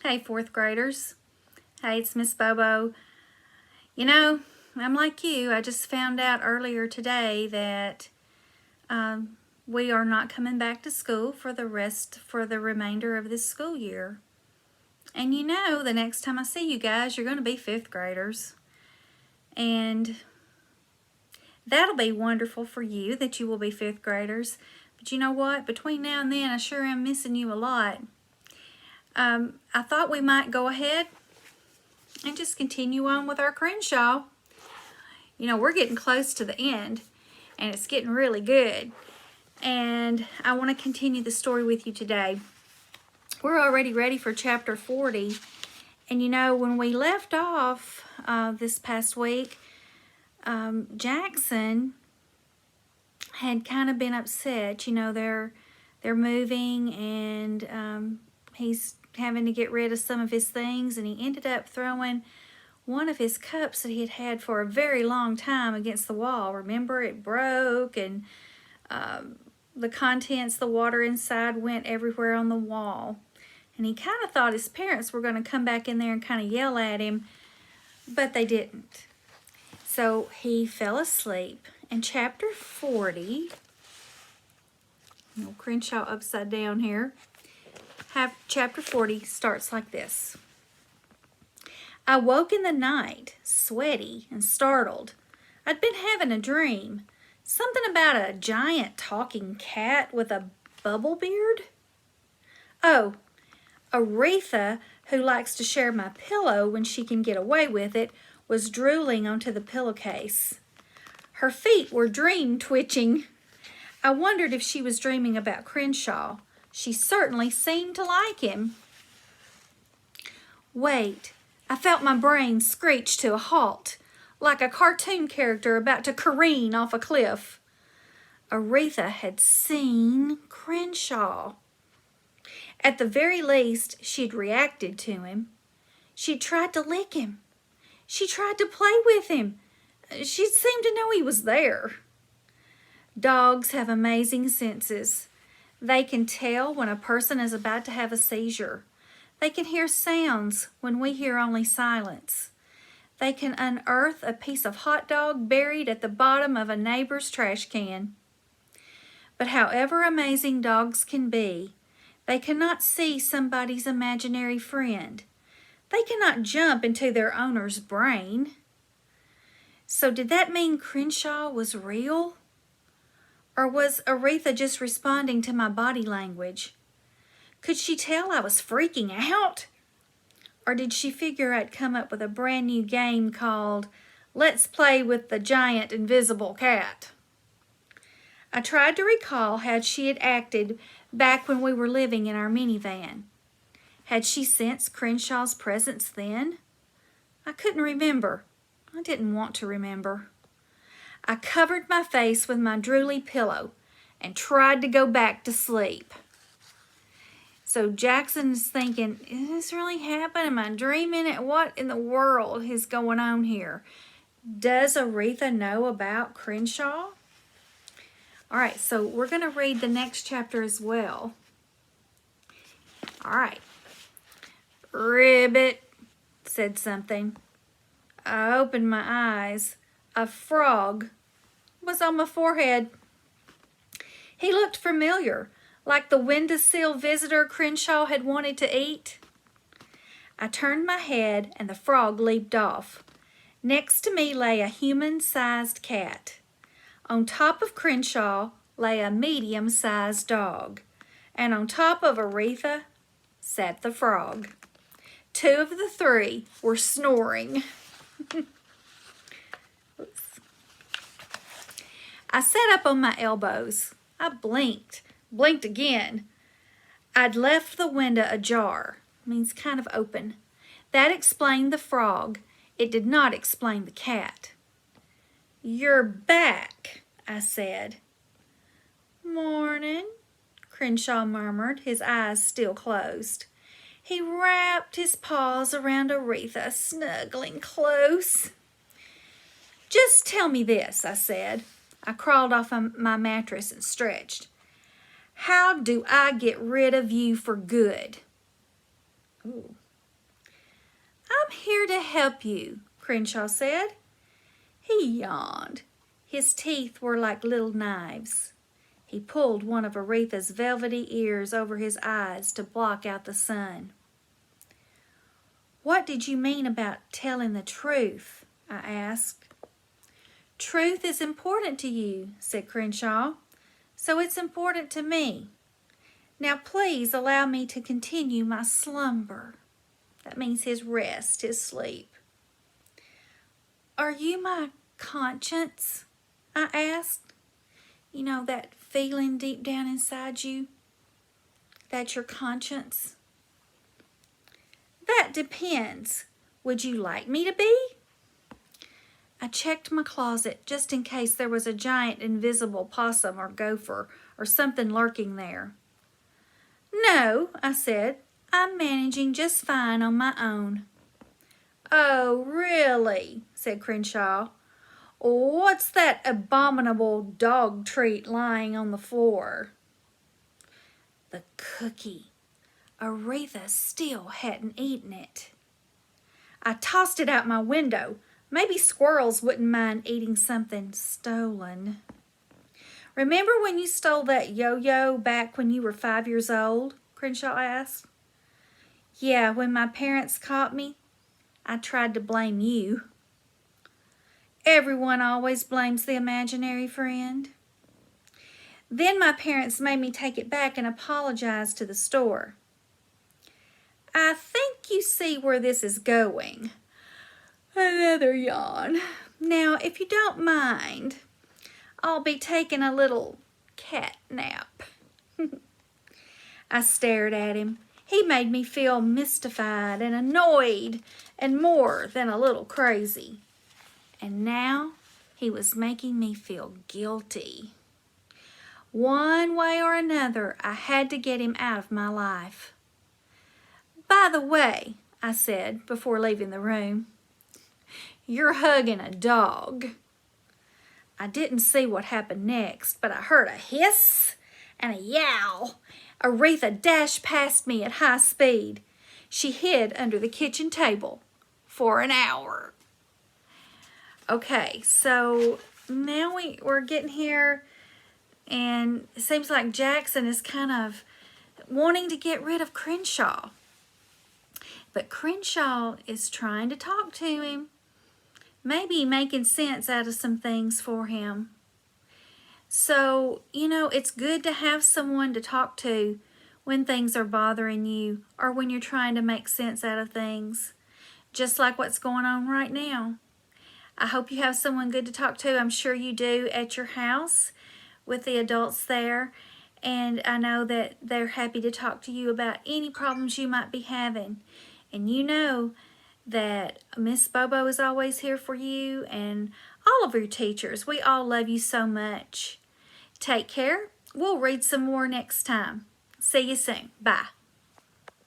Hey, fourth graders. Hey, it's Miss Bobo. You know, I'm like you. I just found out earlier today that we are not coming back to school for the remainder of this school year. And you know, the next time I see you guys, you're going to be fifth graders. And that'll be wonderful for you that you will be fifth graders. But you know what? Between now and then, I sure am missing you a lot. I thought we might go ahead and just continue on with our Crenshaw. You know, we're getting close to the end, and it's getting really good. And I want to continue the story with you today. We're already ready for chapter 40. And you know, when we left off this past week, Jackson had kind of been upset. You know, they're moving, and he's having to get rid of some of his things, and he ended up throwing one of his cups that he had had for a very long time against the wall. Remember, it broke, and the contents, the water inside, went everywhere on the wall. And he kind of thought his parents were going to come back in there and kind of yell at him, but they didn't. So he fell asleep. And chapter 40, Crenshaw upside down here, chapter 40 starts like this. I woke in the night, sweaty and startled. I'd been having a dream. Something about a giant talking cat with a bubble beard. Oh, Aretha, who likes to share my pillow when she can get away with it, was drooling onto the pillowcase. Her feet were dream twitching. I wondered if she was dreaming about Crenshaw. She certainly seemed to like him. Wait, I felt my brain screech to a halt, like a cartoon character about to careen off a cliff. Aretha had seen Crenshaw. At the very least, she'd reacted to him. She'd tried to lick him. She tried to play with him. She seemed to know he was there. Dogs have amazing senses. They can tell when a person is about to have a seizure. They can hear sounds when we hear only silence. They can unearth a piece of hot dog buried at the bottom of a neighbor's trash can. But however amazing dogs can be, they cannot see somebody's imaginary friend. They cannot jump into their owner's brain. So did that mean Crenshaw was real? Or was Aretha just responding to my body language? Could she tell I was freaking out? Or did she figure I'd come up with a brand new game called Let's Play with the Giant Invisible Cat? I tried to recall how she had acted back when we were living in our minivan. Had she sensed Crenshaw's presence then? I couldn't remember. I didn't want to remember. I covered my face with my drooly pillow and tried to go back to sleep. So Jackson's thinking, is this really happening? Am I dreaming it? What in the world is going on here? Does Aretha know about Crenshaw? All right, so we're going to read the next chapter as well. All right. Ribbit said something. I opened my eyes. A frog was on my forehead. He looked familiar, like the windowsill visitor Crenshaw had wanted to eat. I turned my head and the frog leaped off. Next to me lay a human-sized cat. On top of Crenshaw lay a medium-sized dog. And on top of Aretha sat the frog. Two of the three were snoring. I sat up on my elbows. I blinked again. I'd left the window ajar, means kind of open. That explained the frog. It did not explain the cat. You're back, I said. Morning, Crenshaw murmured, his eyes still closed. He wrapped his paws around Aretha, snuggling close. Just tell me this, I said. I crawled off my mattress and stretched. How do I get rid of you for good? Ooh, help you," Crenshaw said. He yawned. His teeth were like little knives. He pulled one of Aretha's velvety ears over his eyes to block out the sun. "What did you mean about telling the truth?" I asked. "Truth is important to you," said Crenshaw, "so it's important to me. Now please allow me to continue my slumber." That means his rest, his sleep. "Are you my conscience?" I asked. You know, that feeling deep down inside you? That's your conscience? "That depends. Would you like me to be?" I checked my closet just in case there was a giant invisible possum or gopher or something lurking there. "No," I said. "I'm managing just fine on my own." "Oh, really?" said Crenshaw. "What's that abominable dog treat lying on the floor?" The cookie. Aretha still hadn't eaten it. I tossed it out my window. Maybe squirrels wouldn't mind eating something stolen. "Remember when you stole that yo-yo back when you were 5 years old?" Crenshaw asked. "Yeah, when my parents caught me, I tried to blame you." Everyone always blames the imaginary friend. "Then my parents made me take it back and apologize to the store." I think you see where this is going. Another yawn. "Now, if you don't mind, I'll be taking a little cat nap." I stared at him. He made me feel mystified and annoyed and more than a little crazy. And now he was making me feel guilty. One way or another, I had to get him out of my life. "By the way," I said before leaving the room, "you're hugging a dog." I didn't see what happened next, but I heard a hiss and a yowl. Aretha dashed past me at high speed. She hid under the kitchen table for an hour. Okay, so now we're getting here, and it seems like Jackson is kind of wanting to get rid of Crenshaw. But Crenshaw is trying to talk to him, maybe making sense out of some things for him. So, you know, it's good to have someone to talk to when things are bothering you or when you're trying to make sense out of things, just like what's going on right now. I hope you have someone good to talk to. I'm sure you do at your house with the adults there. And I know that they're happy to talk to you about any problems you might be having. And you know that Miss Bobo is always here for you and all of your teachers. We all love you so much. Take care. We'll read some more next time. See you soon. Bye.